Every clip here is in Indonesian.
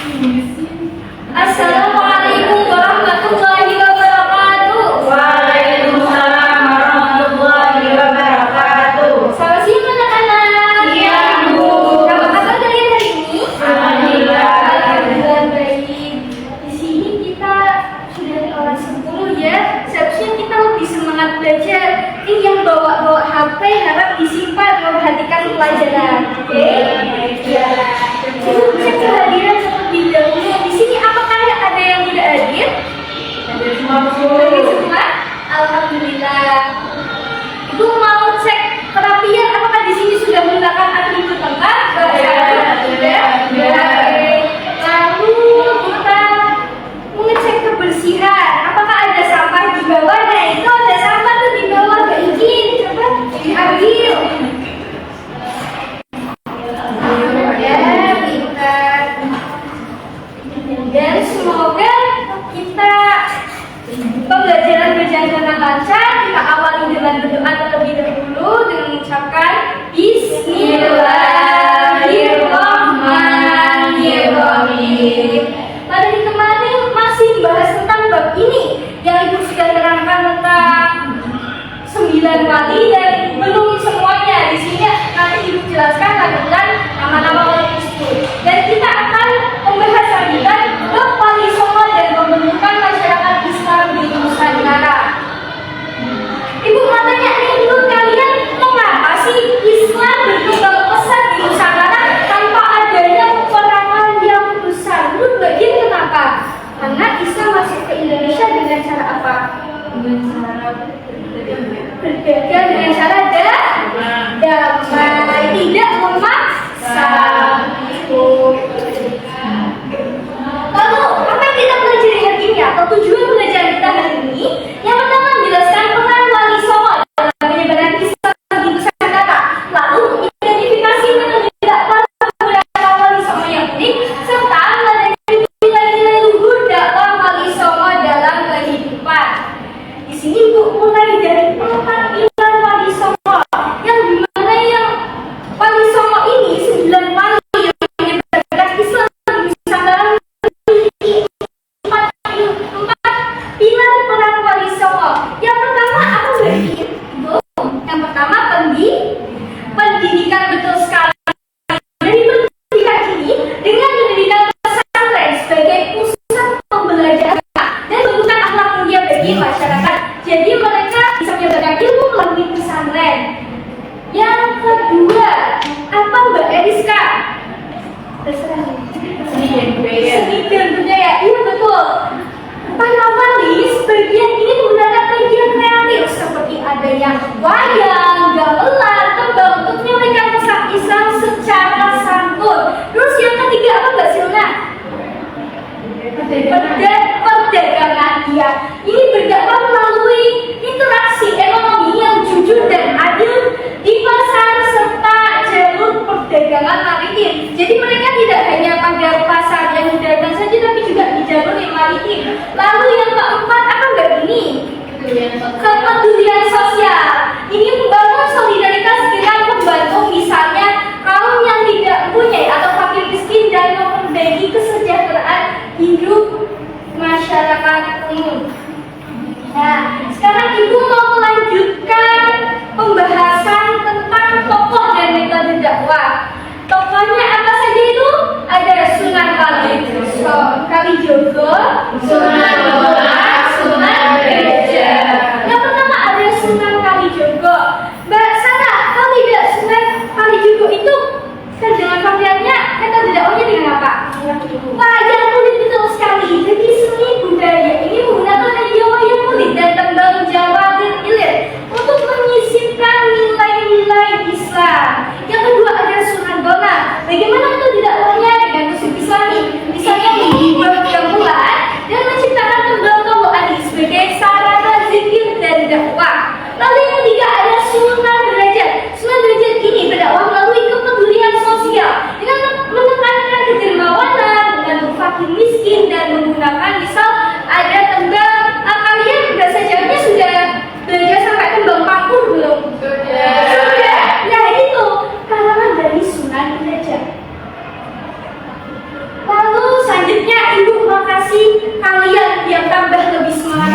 Assalamualaikum warahmatullahi wabarakatuh. Waalaikumsalam warahmatullahi wabarakatuh. Selamat siang anak-anak. Iya, Bu. Apa kabar kalian hari ini? Alhamdulillah. Alhamdulillah baik. Di sini kita sudah kelas 10 ya. Seharusnya kita lebih semangat belajar. Ini yang bawa HP harap disimpan, memperhatikan pelajaran. Oke? Ya. Kita bisa kehadiran terlebih dahulu. Di sini apakah ada yang tidak hadir? Hadir semua, Bu. Hadir semua? Alhamdulillah. Ibu mau cek kerapian apakah di sini sudah menggunakan atribut lengkap? Sudah. Lalu kita mengecek kebersihan. Apakah ada sampah di bawah? Nah itu ada sampah tuh di bawah. Gak izin. Coba diambil. Ya, pintar. Dan semoga kita pembelajaran berjalan dengan lancar. Kita awali dengan berdoa terlebih dahulu dengan mengucapkan Bismillahirrahmanirrahim. Pada di kemarin masih bahas tentang bab ini yang ibu sudah terangkan tentang 9 wali dan belum semuanya. Di sini nanti ibu jelaskan lanjutan nama-nama wali tersebut. Dan kita akan membahas lanjutan bab wali songo dan pembentukan masyarakat Islam di Nusantara. Ibu mau tanya nih, menurut kalian mengapa sih Islam berkembang pesat di Nusantara tanpa adanya peperangan yang besar? Menurut bagian kenapa? Karena Islam masuk ke Indonesia dengan cara apa? Dengan cara Berdagang dengan cara damai, tidak memaksa. Lalu apa yang kita pelajari hari ini atau tujuan pelajaran kita hari ini? Yang pertama menjelaskan peran wali songo dalam penyebaran Islam di Nusantara. Lalu identifikasi menentukan beberapa wali songo yang unik serta meladeni nilai-nilai luhur dakwah wali songo dalam kehidupan. Di sini Bu mulai dari 4 pilar wali songo yang dimana yang wali songo ini 9 wali yang menyebarkan Islam di Nusantara memiliki 4 pilar peran wali songo. Yang pertama apa berarti? Bu, yang pertama pendidikan betul sekali. Dari pendidikan ini dengan mendirikan pesantren sebagai pusat pembelajaran dan pembentukan akhlak mulia bagi masyarakat. Jadi mereka bisa menyebarkan ilmu melalui pesantren. Yang kedua, apa Mbak Eriska? Terserah. seni dan budaya. Seni dan budaya, iya betul. Para wali sebagian ini menggunakan media kreatif seperti ada yang wayang, gamelan, tembang untuk menyampaikan pesan Islam secara santun. Terus yang ketiga apa Mbak Silna? Perdagangan, ya. Ini berdakwah melalui interaksi ekonomi yang jujur dan adil di pasar serta jalur perdagangan maritim. Jadi mereka tidak hanya pada pasar yang dagang saja, tapi juga di jalur yang maritim. Lalu yang keempat apa Mbak ini? Kepedulian sosial. Ini membangun solidaritas dengan membantu misalnya kaum yang tidak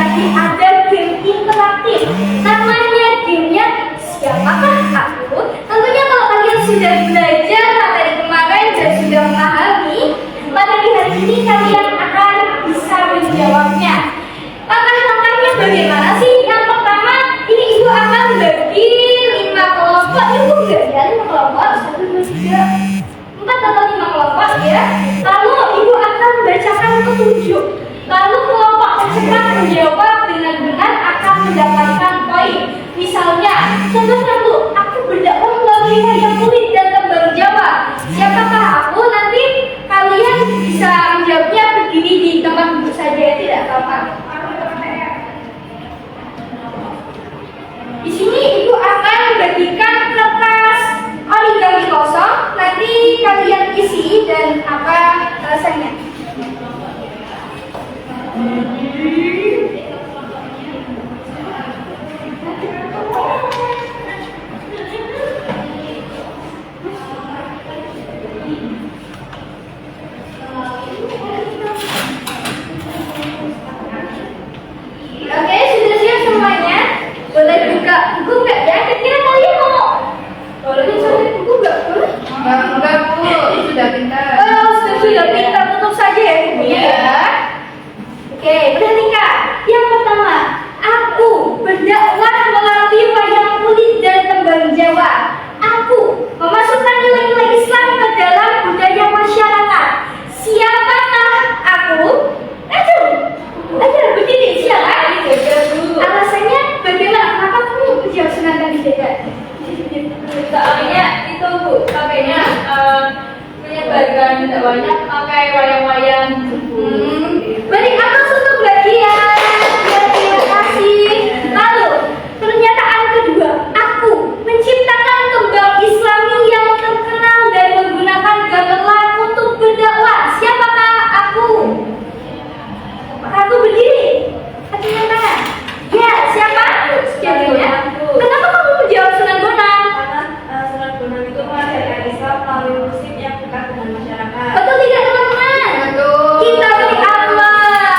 lagi ada game interaktif. Namanya gamenya Siapakah Aku? Tentunya kalau kalian sudah belajar materi kemarin dan sudah memahami, pada di hari ini kalian akan bisa menjawabnya. Langkah-langkahnya bagaimana sih? Yang pertama, ini ibu akan bagi 5 kelompok. Ibu enggak ya 5 kelompok, 1, 2, 3, 4 atau 5 kelompok ya. Lalu ibu akan bacakan petunjuk. Lalu kelompok tercepat menjawab dengan benar akan mendapatkan poin. Misalnya, contoh satu, aku berdakwah melalui wayang kulit dan tembang Jawa. Siapakah aku? Nanti kalian bisa menjawabnya berdiri di tempat duduk saja ya, tidak apa-apa. Di sini ibu akan membagikan kertas origami kosong. Nanti kalian isi dan apa alasannya. Oke, sudah siap semuanya? Boleh buka buku nggak ya? Kira-kira kalian mau? Boleh sampai buku nggak? Boleh? Enggak, Bu. Sudah pintar. Oh, sudah pintar, tutup saja ya bukunya. Iya. Oke, perhatikan. Yang pertama, aku berdakwah melalui wayang kulit dan tembang Jawa. Aku memasukkan nilai-nilai Islam ke dalam budaya masyarakat. Siapakah aku? Ayo berdiri, siapa? Alasannya bagaimana? Kenapa kamu menjawab senang tadi tidak? Soalnya itu, Bu, pakainya menyebarkan dakwahnya pakai wayang-wayang. Beri atas untuk bagian. Ya, terima kasih. Lalu, pernyataan kedua, aku menciptakan tembang Islami yang terkenal dan menggunakan gamelan untuk berdakwah. Siapakah aku? Apakah aku berdiri? Hatinya tangan. Ya, siapa? Jawabnya. Kenapa kamu menjawab Sunan Bonang? Karena Sunan Bonang itu mengajarkan Islam melalui musik yang dekat dengan masyarakat. Betul tidak teman-teman? Betul. Kita beri Allah.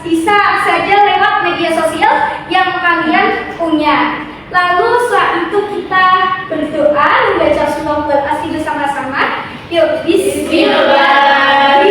bisa saja lewat media sosial yang kalian punya. Lalu setelah itu kita berdoa membaca surah Al-Asr bersama-sama. Yuk, bismillah.